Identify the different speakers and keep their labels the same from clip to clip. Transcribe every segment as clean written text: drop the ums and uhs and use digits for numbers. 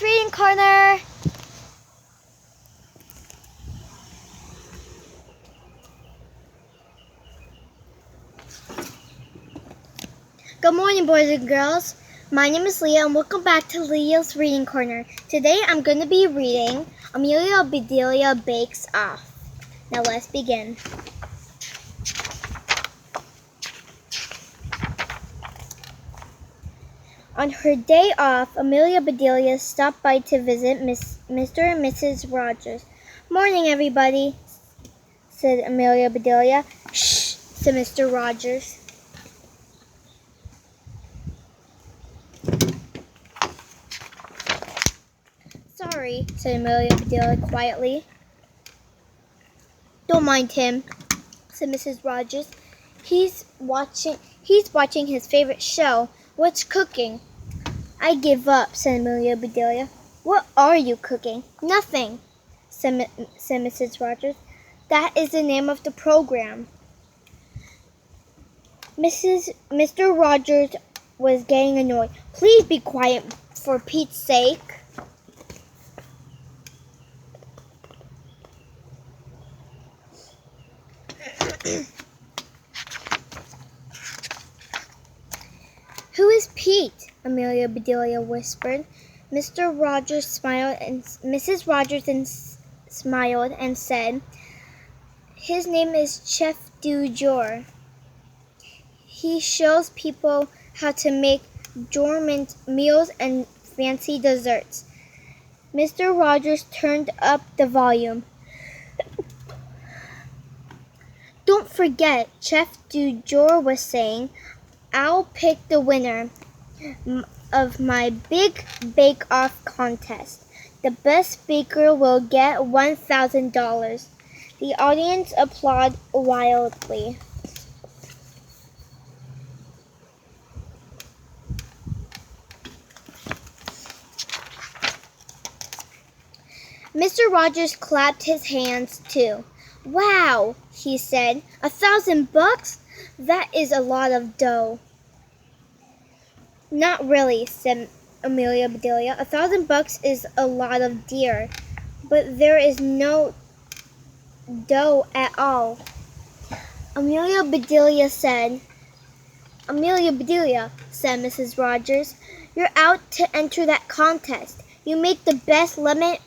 Speaker 1: Reading corner. Good morning, boys and girls. My name is Leah, and welcome back to Leah's Reading Corner. Today, I'm going to be reading Amelia Bedelia Bakes Off. Now, let's begin. On her day off, Amelia Bedelia stopped by to visit Mr. and Mrs. Rogers. "Morning, everybody," said Amelia Bedelia. "Shh," said Mr. Rogers. "Sorry," said Amelia Bedelia quietly. "Don't mind him," said Mrs. Rogers. He's watching his favorite show. What's cooking?" "I give up," said Amelia Bedelia. "What are you cooking?" "Nothing," said Mrs. Rogers. "That is the name of the program." Mr. Rogers was getting annoyed. "Please be quiet, for Pete's sake." "Who is Pete?" Amelia Bedelia whispered. Mr. Rogers smiled, and Mrs. Rogers smiled and said, "His name is Chef du Jour. He shows people how to make gourmet meals and fancy desserts." Mr. Rogers turned up the volume. "Don't forget," Chef du Jour was saying, "I'll pick the winner of my big bake-off contest. The best baker will get $1,000. The audience applauded wildly. Mr. Rogers clapped his hands too. "Wow," he said, $1,000? That is a lot of dough." "Not really," said Amelia Bedelia. $1,000 is a lot of deer, but there is no dough at all." Amelia Bedelia, said Mrs. Rogers, "you're out to enter that contest. You make the best lemon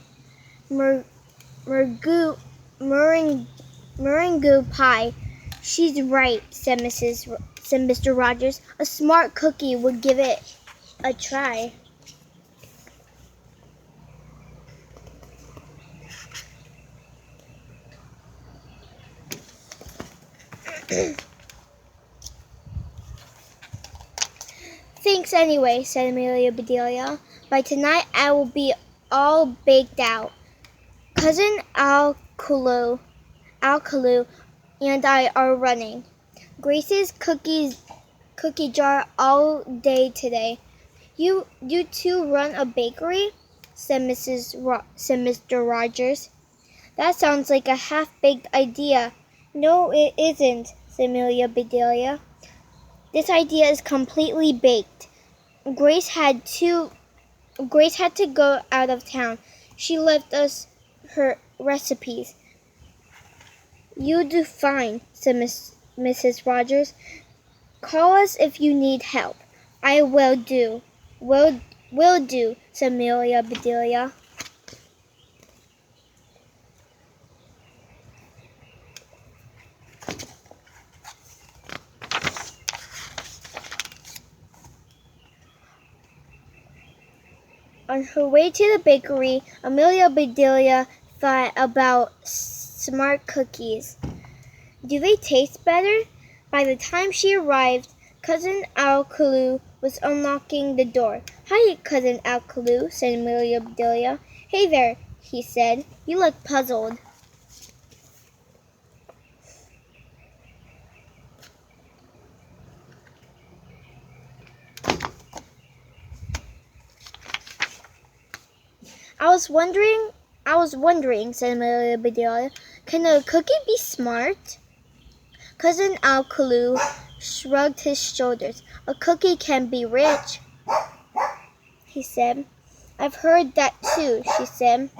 Speaker 1: meringue pie." "She's right," said Mr. Rogers. "A smart cookie would give it a try." "Thanks anyway," said Amelia Bedelia. "By tonight I will be all baked out. Cousin Alcaloo and I are running Grace's cookie jar all day today." You two run a bakery?" said Mr. Rogers. "That sounds like a half-baked idea." "No, it isn't," said Amelia Bedelia. "This idea is completely baked. Grace had to go out of town. She left us her recipes." "You do fine," said Mrs. Rogers. "Call us if you need help." "I will do," said Amelia Bedelia. On her way to the bakery, Amelia Bedelia thought about smart cookies. Do they taste better? By the time she arrived, Cousin Alcaloo was unlocking the door. "Hi, Cousin Alcaloo," said Amelia Bedelia. "Hey there," he said. "You look puzzled." I was wondering, said Amelia Bedelia, "can a cookie be smart?" Cousin Alcaloo shrugged his shoulders. "A cookie can be rich," he said. I've heard that too, she said.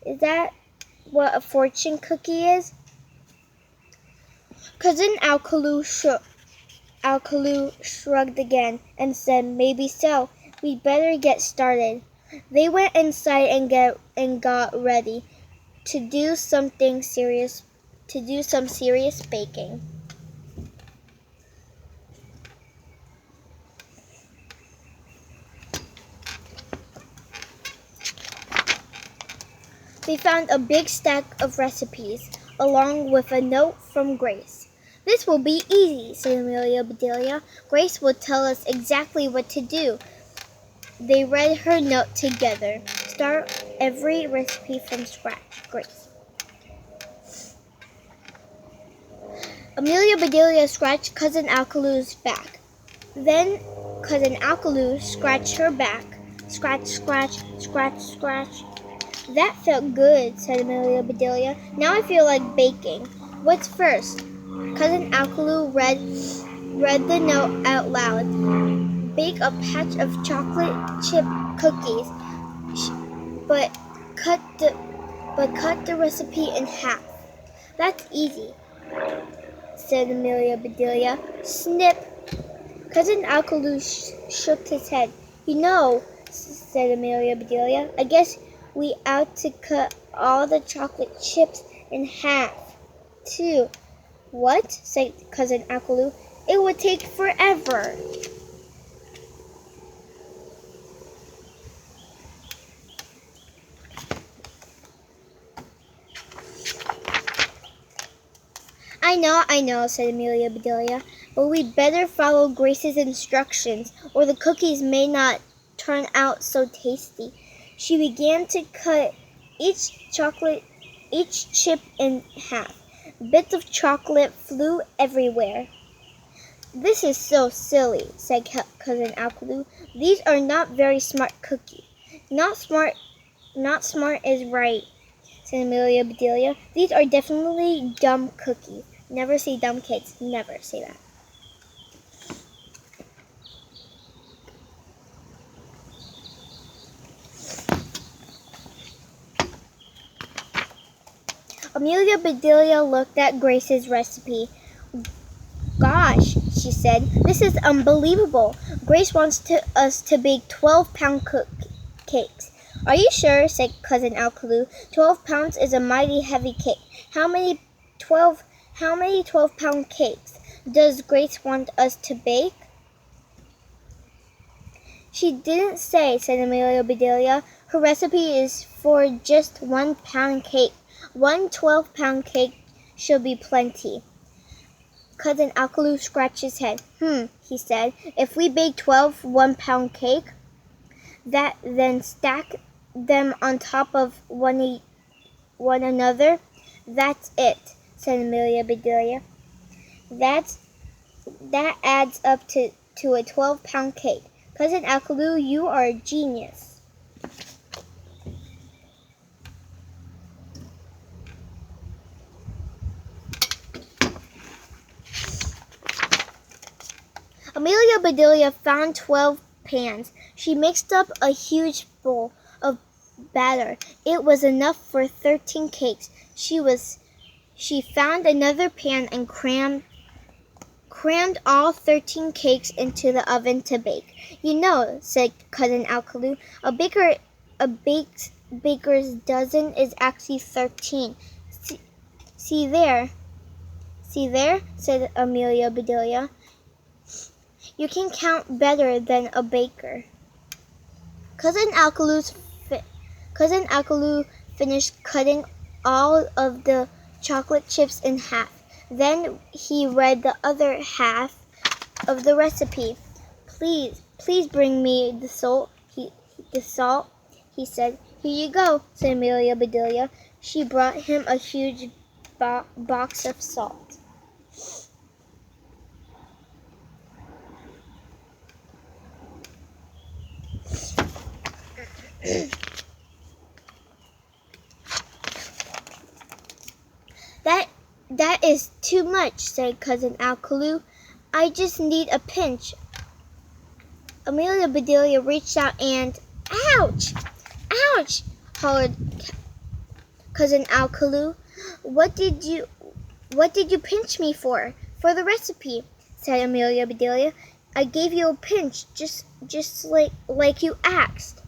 Speaker 1: Is that what a fortune cookie is? Cousin Alkalu shrugged again and said, maybe so. We'd better get started. They went inside and got ready to do some serious baking. They found a big stack of recipes, along with a note from Grace. This will be easy, said Amelia Bedelia. Grace will tell us exactly what to do. They read her note together. Start every recipe from scratch, Grace. Amelia Bedelia scratched Cousin Alkalu's back. Then Cousin Alkalu scratched her back. Scratch, scratch, scratch, scratch. That felt good, said Amelia Bedelia. Now I feel like baking. What's first? Cousin Alkalu read the note out loud. Bake a patch of chocolate chip cookies, but cut the recipe in half. That's easy, said Amelia Bedelia. Snip. Cousin Alkalu shook his head. You know, said Amelia Bedelia, I guess we ought to cut all the chocolate chips in half, too. What? Said Cousin Alkalu. It would take forever. I know, said Amelia Bedelia, but we'd better follow Grace's instructions, or the cookies may not turn out so tasty. She began to cut each chip in half. Bits of chocolate flew everywhere. This is so silly, said Cousin Alkalu. These are not very smart cookies. Not smart is right, said Amelia Bedelia. These are definitely dumb cookies. Never say dumb kids. Never say that. Amelia Bedelia looked at Grace's recipe. Gosh, she said, this is unbelievable. Grace wants us to bake 12-pound cakes. Are you sure? Said Cousin Alkalu. 12 pounds is a mighty heavy cake. How many 12-pound cakes does Grace want us to bake? She didn't say, said Amelia Bedelia. Her recipe is for just 1-pound cake. 1 12-pound cake should be plenty. Cousin Alkalu scratched his head. He said, if we bake 12 1-pound cake, then stack them on top of one another, that's it, said Amelia Bedelia. That adds up to a 12-pound cake. Cousin Alkalu, you are a genius. Amelia Bedelia found 12 pans. She mixed up a huge bowl of batter. It was enough for 13 cakes. She found another pan and crammed all 13 cakes into the oven to bake. You know, said Cousin Alkalu, a baker's dozen is actually 13. See there, said Amelia Bedelia. You can count better than a baker. Cousin Alkalu finished cutting all of the chocolate chips in half. Then he read the other half of the recipe. Please bring me the salt. He said. Here you go, said Amelia Bedelia. She brought him a huge box of salt. That is too much, said Cousin Alkalu. I just need a pinch. Amelia Bedelia reached out and, ouch! Ouch! Hollered Cousin Alkalu. What did you pinch me for? For the recipe, said Amelia Bedelia. I gave you a pinch, just like you asked.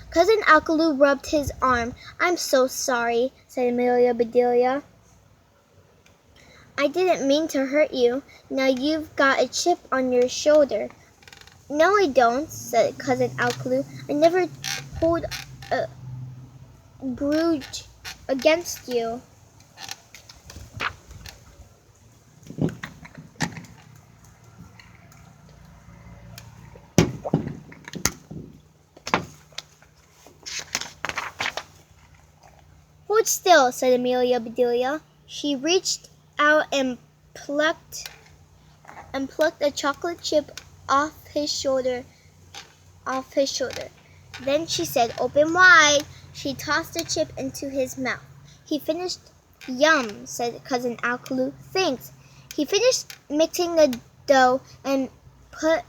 Speaker 1: Cousin Alkalu rubbed his arm. I'm so sorry, said Amelia Bedelia. I didn't mean to hurt you. Now you've got a chip on your shoulder. No, I don't, said Cousin Alkalu. I never hold a grudge against you. Hold still, said Amelia Bedelia. She reached out and plucked a chocolate chip off his shoulder. Then she said, open wide. She tossed the chip into his mouth. He finished. Yum, said Cousin Alkalu. Thanks. He finished mixing the dough and put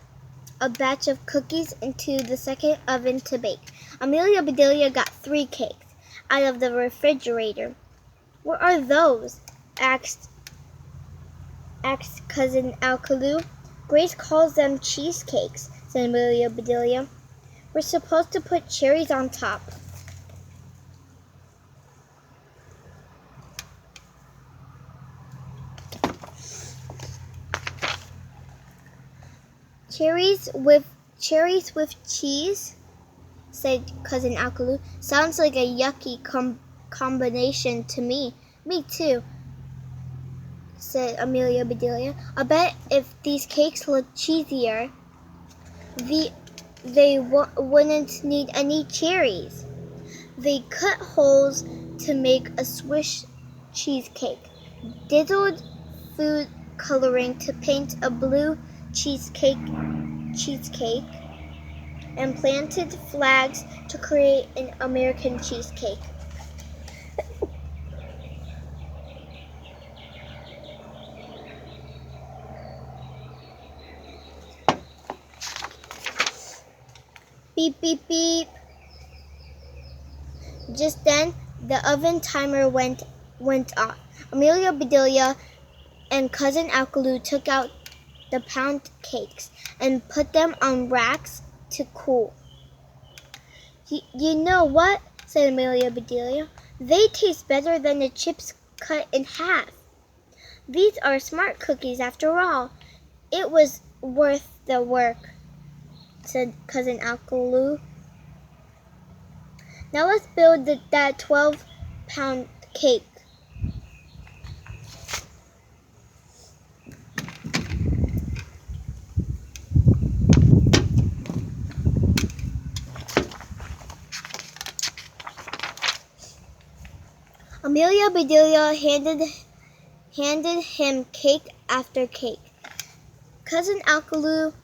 Speaker 1: a batch of cookies into the second oven to bake. Amelia Bedelia got 3 cakes out of the refrigerator. What are those? asked Cousin Alkalu. Grace calls them cheesecakes, said Amelia Bedelia. We're supposed to put cherries on top. Cherries with cheese, said Cousin Alkalu. Sounds like a yucky combination to me. Me too, said Amelia Bedelia. I bet if these cakes looked cheesier, they wouldn't need any cherries. They cut holes to make a Swiss cheesecake, diddled food coloring to paint a blue cheesecake, and planted flags to create an American cheesecake. Beep, beep, beep. Just then, the oven timer went off. Amelia Bedelia and Cousin Alkalu took out the pound cakes and put them on racks to cool. You know what, said Amelia Bedelia. They taste better than the chips cut in half. These are smart cookies after all. It was worth the work, said Cousin Alkalu. Now let's build that 12-pound cake. Amelia Bedelia handed him cake after cake. Cousin Alkalu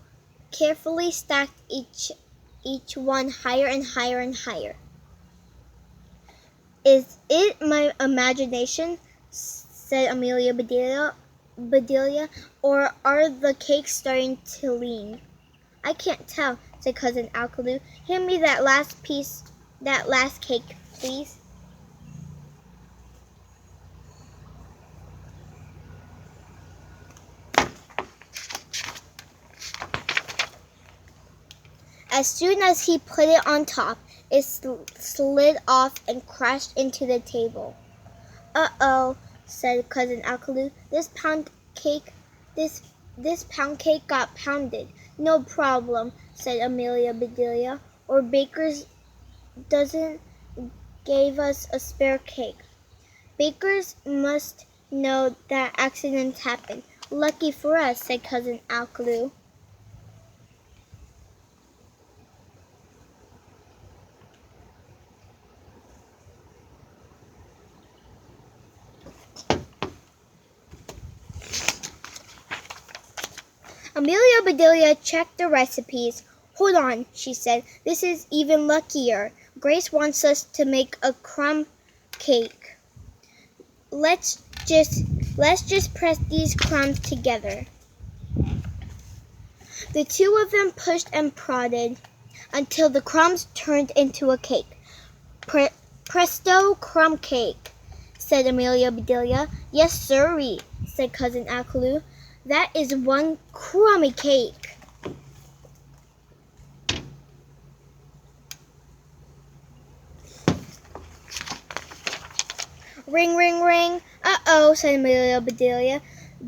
Speaker 1: carefully stacked each one higher and higher and higher. Is it my imagination, said Amelia Bedelia, or are the cakes starting to lean? I can't tell, said Cousin Alkalu. Hand me that last cake, please. As soon as he put it on top, it slid off and crashed into the table. Uh-oh, said Cousin Alkalu. This pound cake got pounded. No problem, said Amelia Bedelia. Or Baker's doesn't give us a spare cake. Bakers must know that accidents happen. Lucky for us, said Cousin Alkalu. Amelia Bedelia checked the recipes. Hold on, she said. This is even luckier. Grace wants us to make a crumb cake. Let's just press these crumbs together. The two of them pushed and prodded until the crumbs turned into a cake. Presto crumb cake, said Amelia Bedelia. Yes, sirree, said Cousin Alkaloo. That is one crummy cake. Ring, ring, ring. Uh-oh, said Amelia Bedelia.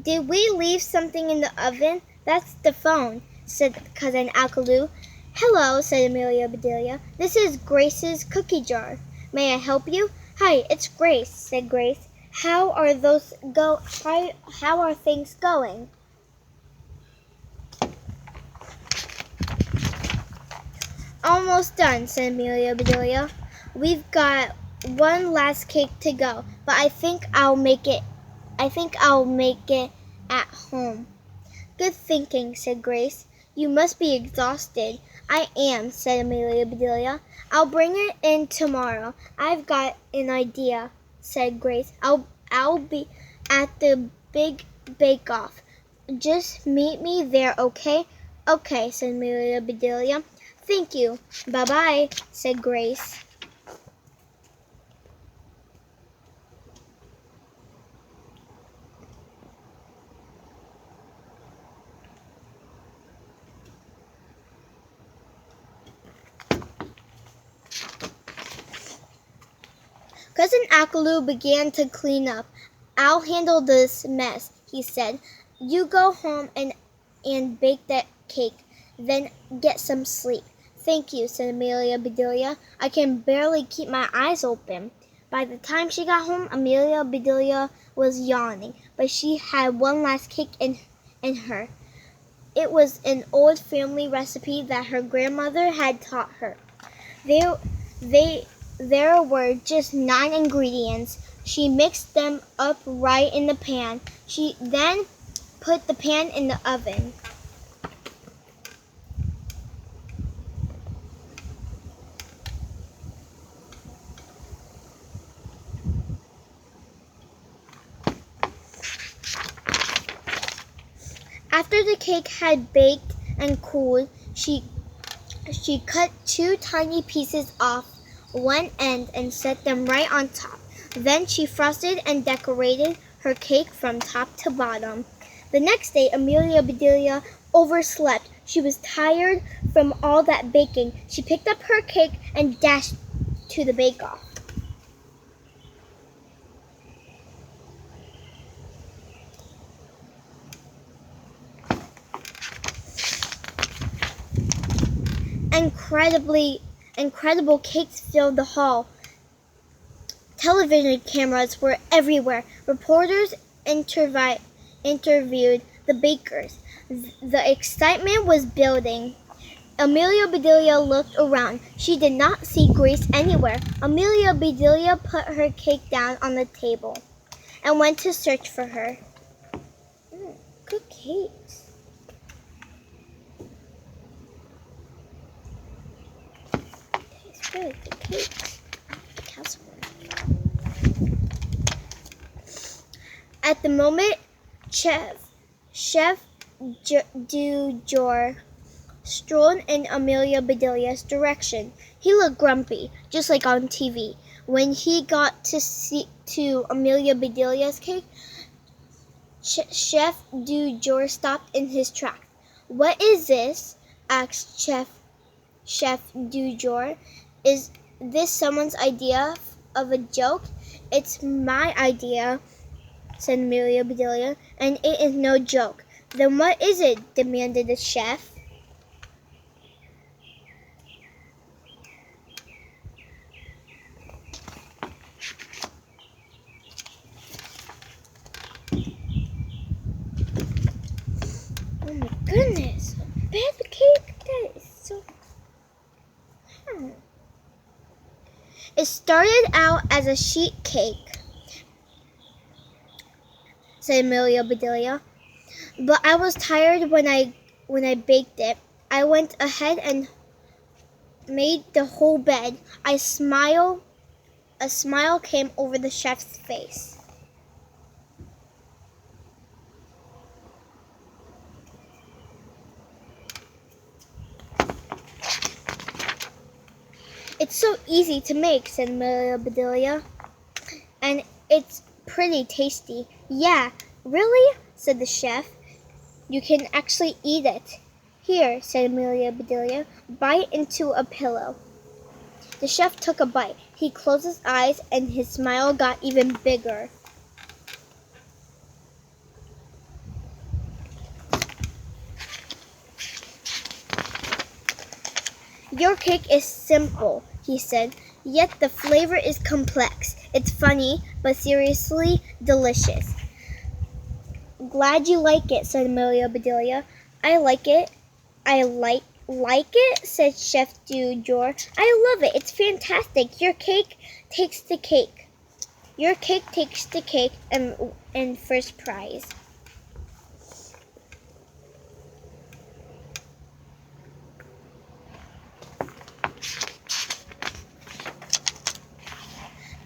Speaker 1: Did we leave something in the oven? That's the phone, said Cousin Alkaloo. Hello, said Amelia Bedelia. This is Grace's cookie jar. May I help you? Hi, it's Grace, said Grace. How are things going? Almost done, said Amelia Bedelia. We've got one last cake to go, but I think I'll make it at home. Good thinking, said Grace. You must be exhausted. I am, said Amelia Bedelia. I'll bring it in tomorrow. I've got an idea, said Grace. I'll be at the big bake-off. Just meet me there, okay? Okay, said Amelia Bedelia. Thank you. Bye-bye, said Grace. Cousin Alkaloo began to clean up. I'll handle this mess, he said. You go home and bake that cake, then get some sleep. Thank you, said Amelia Bedelia. I can barely keep my eyes open. By the time she got home, Amelia Bedelia was yawning, but she had one last cake in her. It was an old family recipe that her grandmother had taught her. There were just 9 ingredients. She mixed them up right in the pan. She then put the pan in the oven. After the cake had baked and cooled, she cut 2 tiny pieces off one end and set them right on top. Then she frosted and decorated her cake from top to bottom. The next day, Amelia Bedelia overslept. She was tired from all that baking. She picked up her cake and dashed to the bake-off. Incredible cakes filled the hall. Television cameras were everywhere. Reporters interviewed the bakers. The excitement was building. Amelia Bedelia looked around. She did not see Grace anywhere. Amelia Bedelia put her cake down on the table and went to search for her. Good cakes. Tastes good. Good cakes. At the moment, Chef du jour strolled in Amelia Bedelia's direction. He looked grumpy, just like on TV. When he got to Amelia Bedelia's cake, Chef du jour stopped in his tracks. What is this? Asked Chef du jour. Is this someone's idea of a joke? It's my idea, said Amelia Bedelia, and it is no joke. Then what is it? Demanded the chef. Oh my goodness, a bad cake? That is so... It started out as a sheet cake, said Amelia Bedelia, but I was tired when I baked it. I went ahead and made the whole bed. A smile came over the chef's face. It's so easy to make, said Amelia Bedelia. And it's pretty tasty. Yeah, really? Said the chef. You can actually eat it. Here, said Amelia Bedelia, bite into a pillow. The chef took a bite. He closed his eyes and his smile got even bigger. Your cake is simple, he said, yet the flavor is complex. It's funny, but seriously delicious. Glad you like it, said Amelia Bedelia. I like it. I like it, said Chef Dujor. I love it. It's fantastic. Your cake takes the cake. Your cake takes the cake and first prize.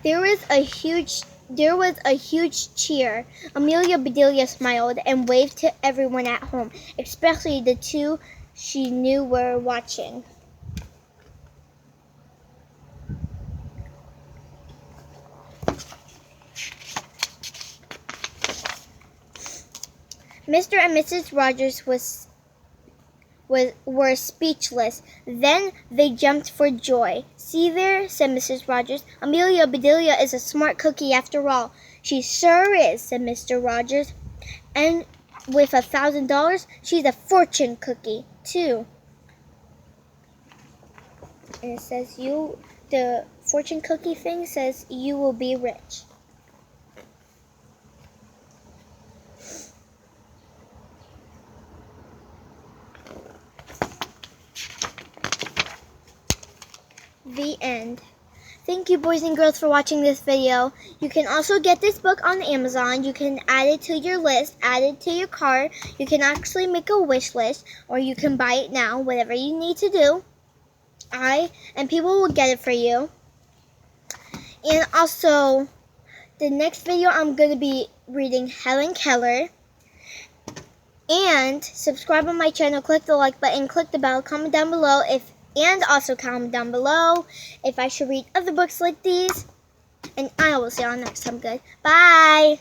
Speaker 1: There was a huge cheer. Amelia Bedelia smiled and waved to everyone at home, especially the two she knew were watching. Mr. and Mrs. Rogers were speechless. Then they jumped for joy. See there, said Mrs. Rogers. Amelia Bedelia is a smart cookie after all. She sure is, said Mr. Rogers. And with $1,000, she's a fortune cookie, too. And it says the fortune cookie thing says you will be rich. The end. Thank you, boys and girls, for watching this video. You can also get this book on Amazon. You can add it to your list, add it to your cart. You can actually make a wish list, or you can buy it now, whatever you need to do. And people will get it for you. And also, the next video I'm going to be reading Helen Keller. And subscribe on my channel, click the like button, click the bell, comment down below and also comment down below if I should read other books like these. And I will see y'all next time. Good. Bye.